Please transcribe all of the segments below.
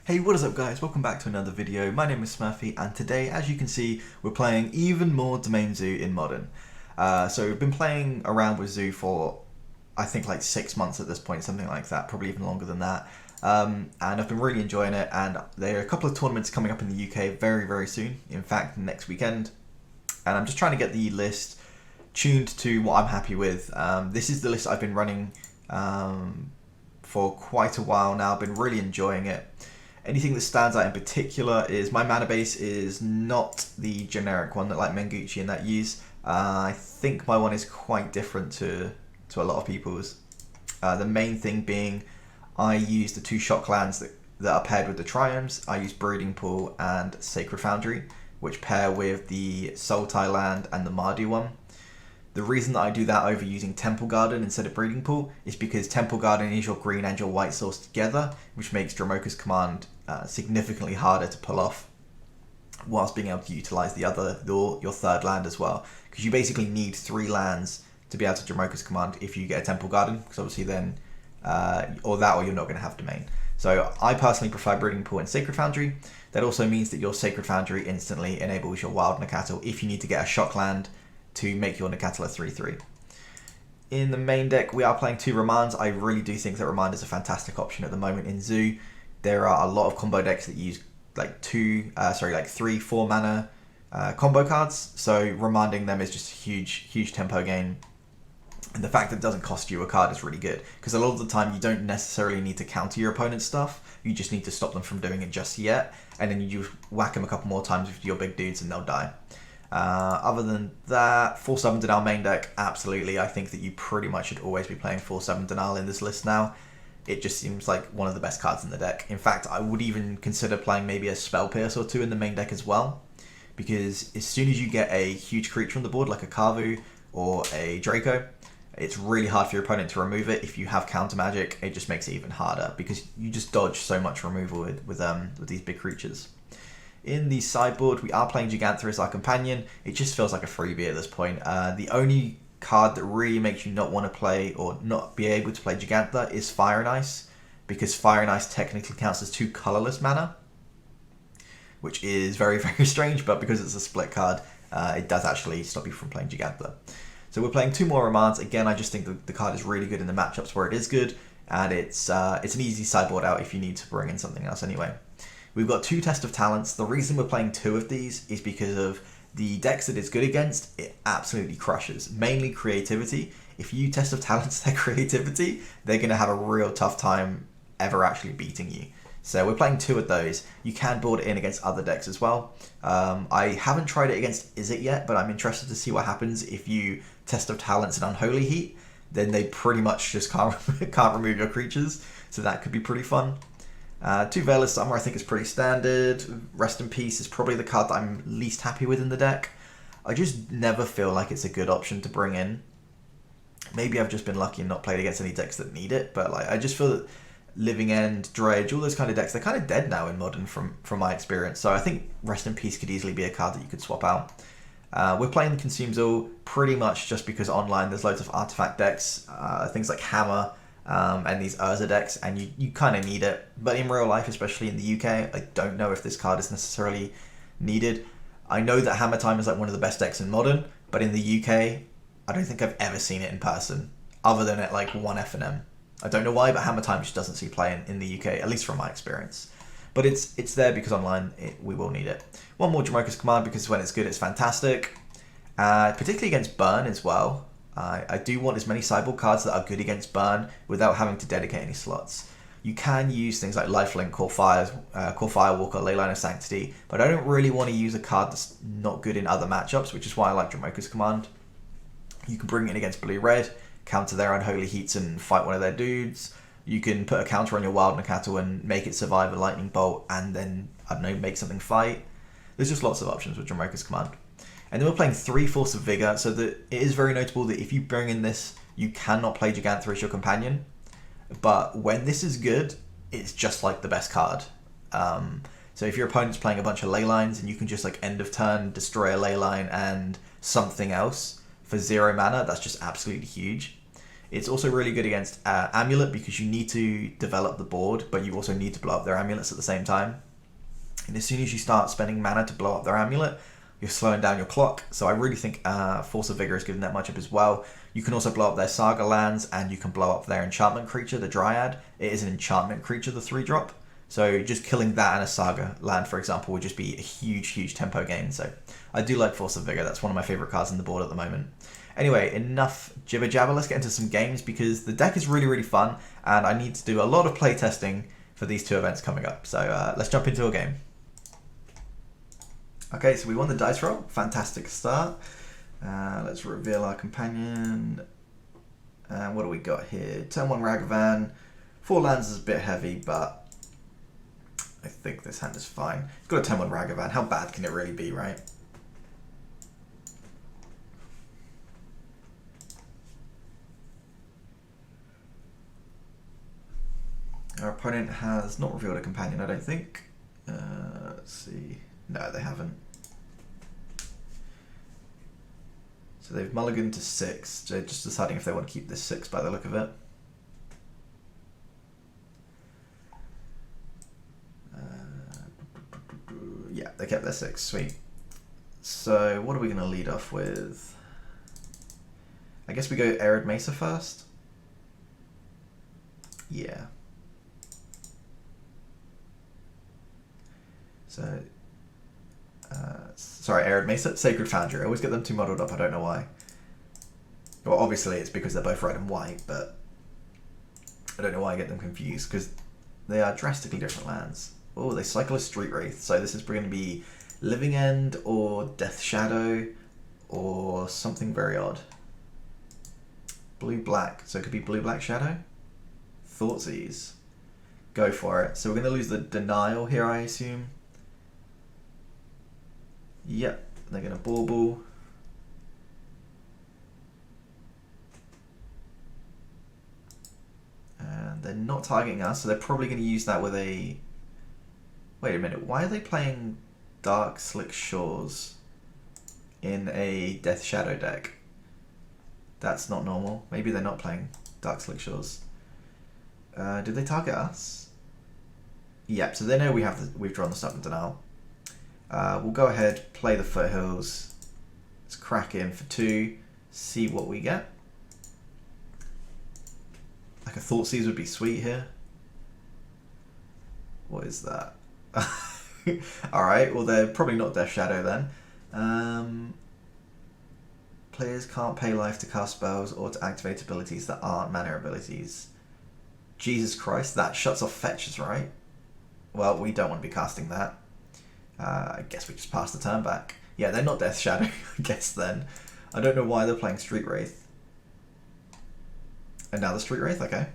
Hey, what is up guys? Welcome back to another video. My name is Smurfy and today, as you can see, we're playing even more Domain Zoo in Modern. So we've been playing around with Zoo for, I think like 6 months at this point, something like that, probably even longer than that. And I've been really enjoying it, and there are a couple of tournaments coming up in the UK very, very soon. In fact, next weekend. And I'm just trying to get the list tuned to what I'm happy with. This is the list I've been running for quite a while now. I've been really enjoying it. Anything that stands out in particular is my mana base is not the generic one that like Mengucci and that use. I think my one is quite different to a lot of people's. The main thing being I use the two shock lands that are paired with the triomes. I use Breeding Pool and Sacred Foundry, which pair with the Sultai land and the Mardu one. The reason that I do that over using Temple Garden instead of Breeding Pool is because Temple Garden is your green and your white source together, which makes Dromoka's Command significantly harder to pull off, whilst being able to utilize your third land as well. Because you basically need 3 lands to be able to Dromoka's Command if you get a Temple Garden, because obviously then, or you're not going to have Domain. So I personally prefer Breeding Pool and Sacred Foundry. That also means that your Sacred Foundry instantly enables your Wild Nacatl if you need to get a shock land to make your Nacatl a 3/3. In the main deck, we are playing 2 Ramands. I really do think that Remand is a fantastic option at the moment in Zoo. There are a lot of combo decks that use like 3, 4 mana combo cards. So remanding them is just a huge tempo gain. And the fact that it doesn't cost you a card is really good, because a lot of the time you don't necessarily need to counter your opponent's stuff. You just need to stop them from doing it just yet, and then you just whack them a couple more times with your big dudes and they'll die. Other than that, 4/7 Denial main deck, absolutely. I think that you pretty much should always be playing 4/7 Denial in this list now. It just seems like one of the best cards in the deck. In fact, I would even consider playing maybe a Spell Pierce or 2 in the main deck as well, because as soon as you get a huge creature on the board, like a Kavu or a Draco, it's really hard for your opponent to remove it. If you have counter magic, it just makes it even harder, because you just dodge so much removal with these big creatures. In the sideboard, we are playing Jegantha as our companion. It just feels like a freebie at this point. The only card that really makes you not want to play or not be able to play Jegantha is Fire and Ice, because Fire and Ice technically counts as 2 colorless mana, which is very, very strange, but because it's a split card, it does actually stop you from playing Jegantha. So we're playing 2 more Ramands. Again, I just think the card is really good in the matchups where it is good, and it's an easy sideboard out if you need to bring in something else anyway. We've got 2 Test of Talents. The reason we're playing 2 of these is because of the decks that it's good against, it absolutely crushes. Mainly Creativity. If you Test of Talents their Creativity, they're going to have a real tough time ever actually beating you. So we're playing 2 of those. You can board it in against other decks as well. I haven't tried it against Izzet yet, but I'm interested to see what happens if you Test of Talents and Unholy Heat. Then they pretty much just can't remove your creatures, so that could be pretty fun. 2 Veiled Summer I think is pretty standard. Rest in Peace is probably the card that I'm least happy with in the deck. I just never feel like it's a good option to bring in. Maybe I've just been lucky and not played against any decks that need it, but like I just feel that Living End, Dredge, all those kind of decks, they're kind of dead now in Modern from my experience. So I think Rest in Peace could easily be a card that you could swap out. We're playing Consumes All pretty much just because online there's loads of artifact decks, things like Hammer, and these Urza decks, and you kind of need it. But in real life, especially in the UK, I don't know if this card is necessarily needed. I know that Hammer Time is like one of the best decks in Modern, but in the UK, I don't think I've ever seen it in person, other than at like 1 FNM. I don't know why, but Hammer Time just doesn't see play in the UK, at least from my experience. But it's there because online we will need it. 1 more Dromoka's Command, because when it's good, it's fantastic. Particularly against Burn as well. I do want as many sideboard cards that are good against Burn without having to dedicate any slots. You can use things like Lifelink, Core Firewalker, Leyline of Sanctity, but I don't really want to use a card that's not good in other matchups, which is why I like Dromoka's Command. You can bring it in against Blue-Red, counter their Unholy Heats and fight one of their dudes. You can put a counter on your Wild Nacatl and make it survive a Lightning Bolt and then, I don't know, make something fight. There's just lots of options with Dromoka's Command. And then we're playing 3 Force of Vigor, so that it is very notable that if you bring in this, you cannot play Jegantha as your companion. But when this is good, it's just like the best card. So if your opponent's playing a bunch of ley lines and you can just like end of turn destroy a ley line and something else for 0 mana, that's just absolutely huge. It's also really good against Amulet because you need to develop the board, but you also need to blow up their amulets at the same time. And as soon as you start spending mana to blow up their amulet, you're slowing down your clock. So I really think Force of Vigor is giving that matchup as well. You can also blow up their Saga lands, and you can blow up their enchantment creature, the Dryad. It is an enchantment creature, the 3-drop. So just killing that and a Saga land, for example, would just be a huge, huge tempo gain. So I do like Force of Vigor. That's one of my favourite cards on the board at the moment. Anyway, enough jibber jabber. Let's get into some games because the deck is really, really fun, and I need to do a lot of play testing for these 2 events coming up. So let's jump into a game. Okay, so we won the dice roll. Fantastic start. Let's reveal our companion. And what do we got here? Turn 1 Ragavan. 4 lands is a bit heavy, but I think this hand is fine. It's got a turn 1 Ragavan. How bad can it really be, right? Our opponent has not revealed a companion, I don't think. Let's see. No, they haven't. So they've mulliganed to 6. They're just deciding if they want to keep this 6 by the look of it. Yeah, they kept their 6. Sweet. So what are we going to lead off with? I guess we go Arid Mesa first. Yeah. So, sorry, Arid Mesa, Sacred Foundry. I always get them too muddled up, I don't know why. Well, obviously it's because they're both red and white, but I don't know why I get them confused, because they are drastically different lands. Oh, they cycle a Street Wraith, so this is going to be Living End, or Death Shadow, or something very odd. Blue-black, so it could be Blue-black Shadow? Thoughtseize. Go for it. So we're going to lose the Denial here, I assume. Yep, they're going to bauble. And they're not targeting us, so they're probably going to use that with a... Wait a minute, why are they playing Dark Slick Shores in a Death Shadow deck? That's not normal. Maybe they're not playing Dark Slick Shores. Did they target us? Yep, so they know we've drawn the Stubborn Denial. We'll go ahead, play the Foothills. Let's crack in for 2, see what we get. Like a Thoughtseize would be sweet here. What is that? Alright, well they're probably not Death Shadow then. Players can't pay life to cast spells or to activate abilities that aren't mana abilities. Jesus Christ, that shuts off fetches, right? Well, we don't want to be casting that. I guess we just pass the turn back. Yeah, they're not Death Shadow, I guess then. I don't know why they're playing Street Wraith. And now the Street Wraith, okay.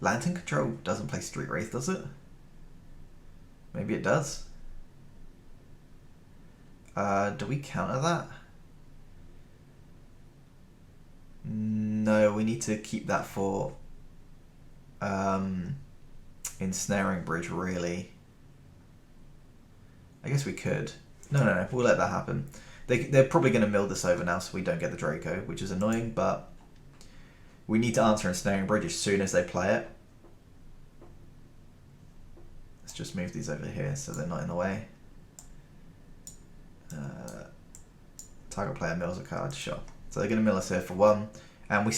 Lantern Control doesn't play Street Wraith, does it? Maybe it does. Do we counter that? No, we need to keep that for Ensnaring Bridge, really. I guess we could. No, we'll let that happen. They're probably going to mill this over now so we don't get the Draco, which is annoying, but we need to answer Ensnaring Bridge as soon as they play it. Let's just move these over here so they're not in the way. Target player mills a card, sure. So they're going to mill us here for 1, and we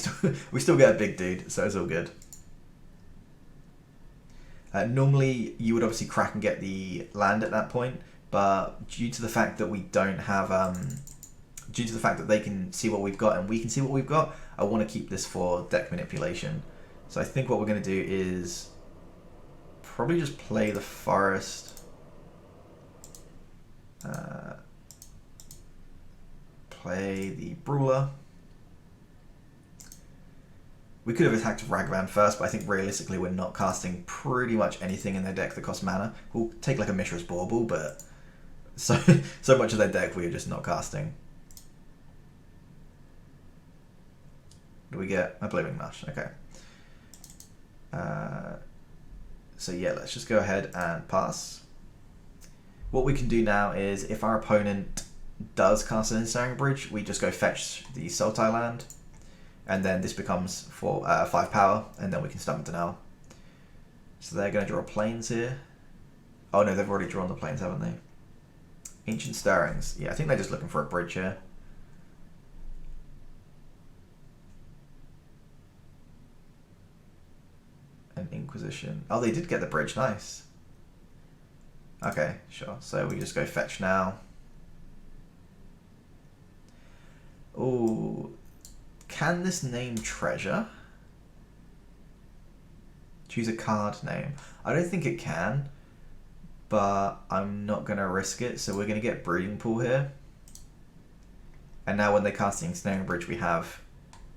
still get a big dude, so it's all good. Normally you would obviously crack and get the land at that point, but due to the fact that we don't have, due to the fact that they can see what we've got and we can see what we've got, I want to keep this for deck manipulation. So I think what we're going to do is probably just play the Forest. Play the Brawler. We could have attacked Ragavan first, but I think realistically we're not casting pretty much anything in their deck that costs mana. We'll take like a Mishra's Bauble, but so much of their deck we are just not casting. Do we get a Blooming Marsh? Okay. So yeah, let's just go ahead and pass. What we can do now is if our opponent does cast an Ensnaring Bridge, we just go fetch the Sultai land, and then this becomes 5 power, and then we can summon Danael. So they're going to draw planes here. Oh no, they've already drawn the planes, haven't they? Ancient Stirrings. Yeah, I think they're just looking for a bridge here. An Inquisition. Oh, they did get the bridge. Nice. Okay, sure. So we just go fetch now. Oh, can this name Treasure? Choose a card name. I don't think it can, but I'm not going to risk it. So we're going to get Breeding Pool here. And now when they cast the Ensnaring Bridge, we have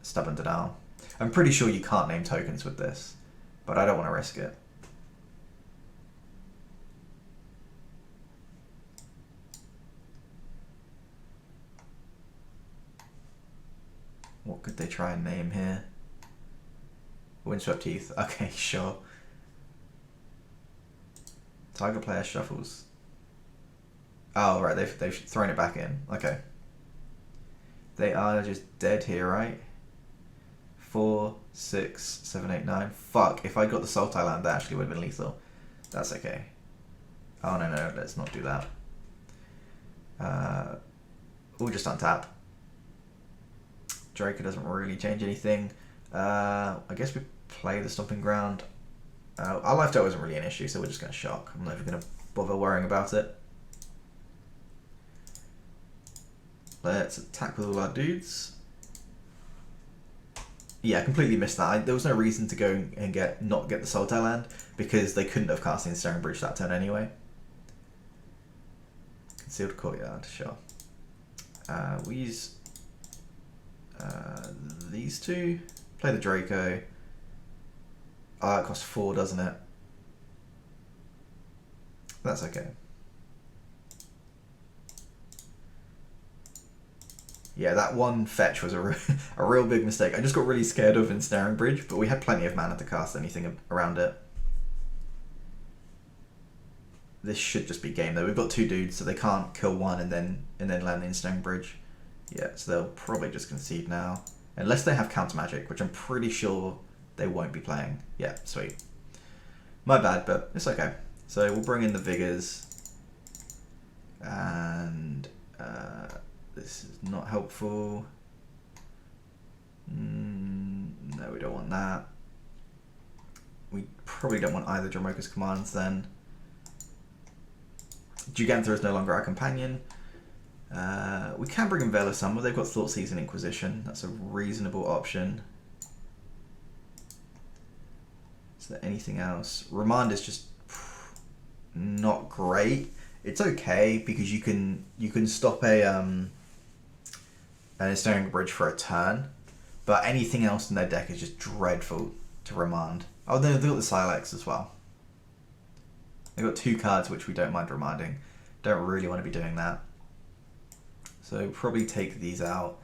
Stubborn Danael. I'm pretty sure you can't name tokens with this, but I don't want to risk it. What could they try and name here? Windswept Heath. Okay, sure. Target player shuffles. Oh, right, they've thrown it back in. Okay. They are just dead here, right? 4, 6, 7, 8, 9. Fuck, if I got the Sultai land, that actually would have been lethal. That's okay. Oh, no, let's not do that. We'll just untap. Draco doesn't really change anything. I guess we play the Stomping Ground. Our life total isn't really an issue, so we're just going to shock. I'm not even going to bother worrying about it. Let's attack with all our dudes. Yeah, I completely missed that. There was no reason to go and not get the Sultai land, because they couldn't have cast the Ensnaring Bridge that turn anyway. Concealed Courtyard, sure. We use these two. Play the Draco. Oh, it costs 4, doesn't it? That's okay. Yeah, that one fetch was a real big mistake. I just got really scared of Ensnaring Bridge, but we had plenty of mana to cast anything around it. This should just be game though. We've got 2 dudes, so they can't kill one and then land the Ensnaring Bridge. Yeah, so they'll probably just concede now. Unless they have counter magic, which I'm pretty sure they won't be playing. Yeah, sweet. My bad, but it's okay. So we'll bring in the Vigors. And this is not helpful. No, we don't want that. We probably don't want either Dromoka's commands then. Jugantha is no longer our companion. We can bring in Veil of Summer. They've got Thoughtseize and Inquisition. That's a reasonable option. Is there anything else? Remand is just not great. It's okay because you can stop an Ensnaring Bridge for a turn, but anything else in their deck is just dreadful to remand. Oh, they've got the Silex as well. They've got 2 cards which we don't mind remanding. Don't really want to be doing that. So probably take these out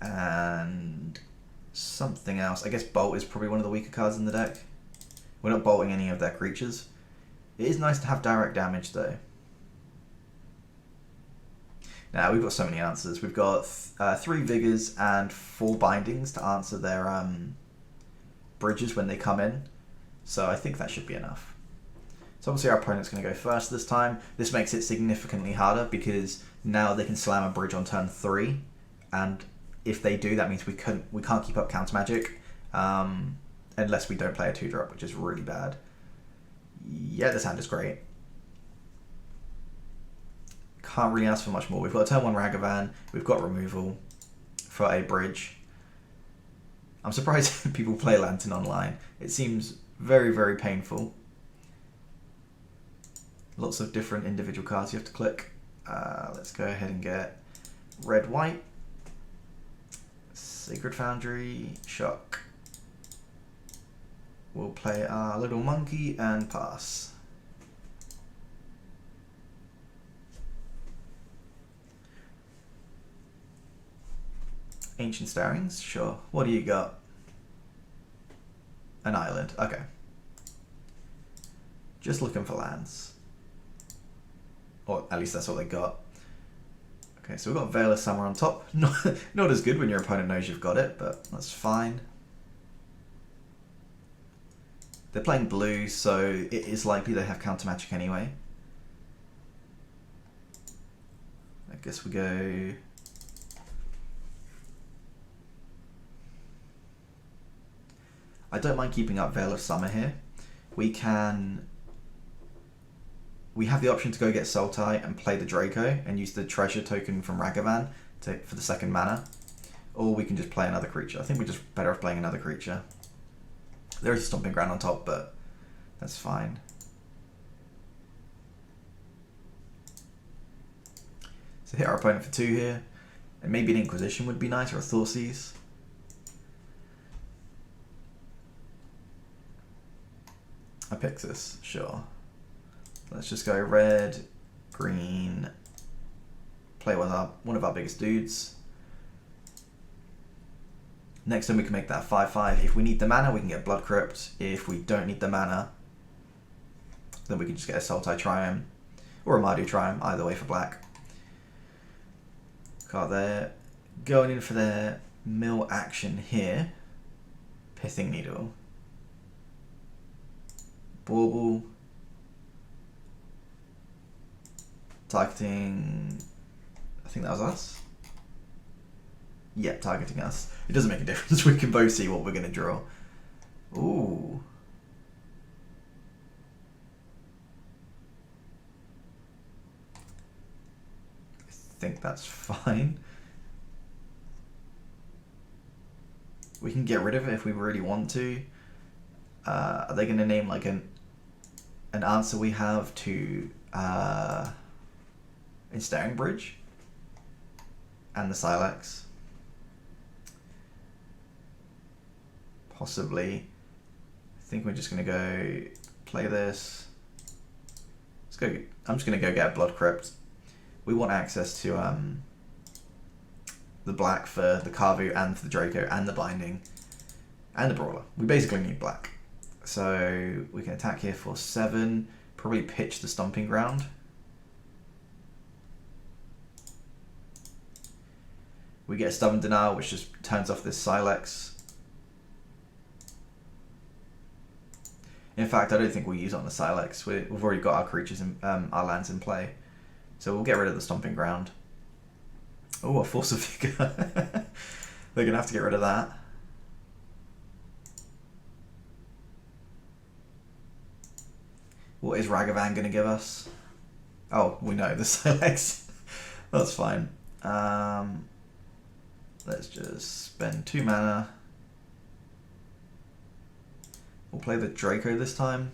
and something else. I guess Bolt is probably one of the weaker cards in the deck. We're not bolting any of their creatures. It is nice to have direct damage though. Now we've got so many answers. We've got 3 Vigors and 4 Bindings to answer their bridges when they come in. So I think that should be enough. So obviously our opponent's going to go first this time. This makes it significantly harder because now they can slam a bridge on turn 3, and if they do, that means we can't keep up counter magic unless we don't play a 2-drop, which is really bad. Yeah, this hand is great. Can't really ask for much more. We've got a turn 1 Ragavan. We've got removal for a bridge. I'm surprised people play Lantern online. It seems very, very painful. Lots of different individual cards you have to click. Let's go ahead and get red-white. Sacred Foundry, shock. We'll play our little monkey and pass. Ancient Stirrings, sure. What do you got? An island, okay. Just looking for lands. Or at least that's what they got. Okay, so we've got Veil of Summer on top. Not as good when your opponent knows you've got it, but that's fine. They're playing blue, so it is likely they have counter magic anyway. I guess we go... I don't mind keeping up Veil of Summer here. We have the option to go get Sultai and play the Draco and use the treasure token from Ragavan for the second mana. Or we can just play another creature. I think we're just better off playing another creature. There is a Stomping Ground on top, but that's fine. So hit our opponent for 2 here. And maybe an Inquisition would be nice, or a Thoughtseize. I pick this, sure. Let's just go red, green, play one of our biggest dudes. Next time we can make that 5/5. If we need the mana, we can get Blood Crypt. If we don't need the mana, then we can just get a Sultai Triumph or a Mardu Triumph, either way for black. Card there. Going in for their mill action here. Pithing Needle. Bauble. Targeting... I think that was us. Yep, targeting us. It doesn't make a difference. We can both see what we're going to draw. Ooh. I think that's fine. We can get rid of it if we really want to. Are they going to name like an answer we have to Ensnaring Bridge and the Sylex? Possibly. I think we're just going to go play this. Let's go. I'm just going to go get Blood Crypt. We want access to the black for the Kavu and for the Draco and the Binding and the Brawler. We basically need black. So we can attack here for 7. Probably pitch the Stomping Ground. We get a Stubborn Denial, which just turns off this Sylex. In fact, I don't think we'll use it on the Sylex. We've already got our creatures and our lands in play. So we'll get rid of the Stomping Ground. Oh, a Force of Vigor. They're going to have to get rid of that. What is Ragavan going to give us? Oh, we know, the Sylex. That's fine. Let's just spend 2 mana. We'll play the Draco this time.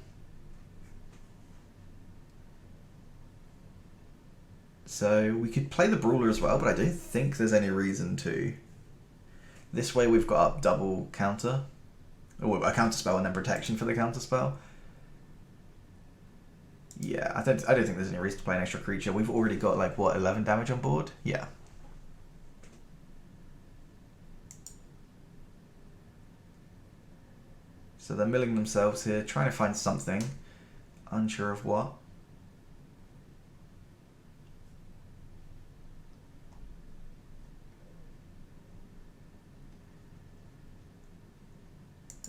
So we could play the Brawler as well, but I don't think there's any reason to. This way we've got up double counter. Or a counter spell and then protection for the counter spell. Yeah, I don't think there's any reason to play an extra creature. We've already got like, what, 11 damage on board? Yeah. So they're milling themselves here, trying to find something. Unsure of what.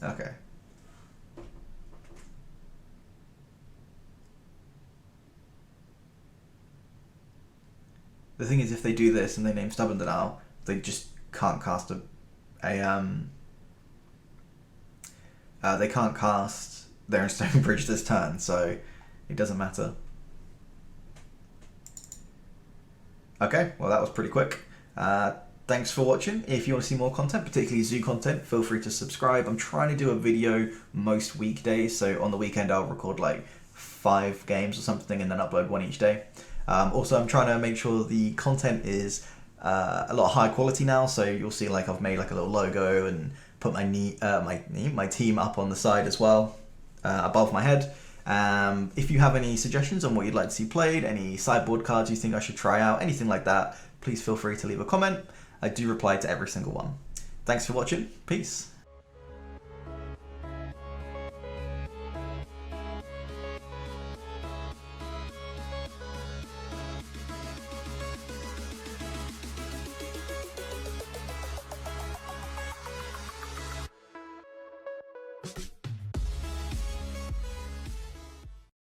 Okay. The thing is, if they do this and they name Stubborn Denial, they just can't cast they can't cast their Ensnaring Bridge this turn, so it doesn't matter. Okay, well that was pretty quick. Thanks for watching. If you want to see more content, particularly Zoo content, feel free to subscribe. I'm trying to do a video most weekdays, so on the weekend I'll record like 5 games or something and then upload 1 each day. Also, I'm trying to make sure the content is a lot higher quality now, so you'll see like I've made like a little logo and put my team up on the side as well, above my head. If you have any suggestions on what you'd like to see played, any sideboard cards you think I should try out, anything like that, please feel free to leave a comment. I do reply to every single one. Thanks for watching. Peace.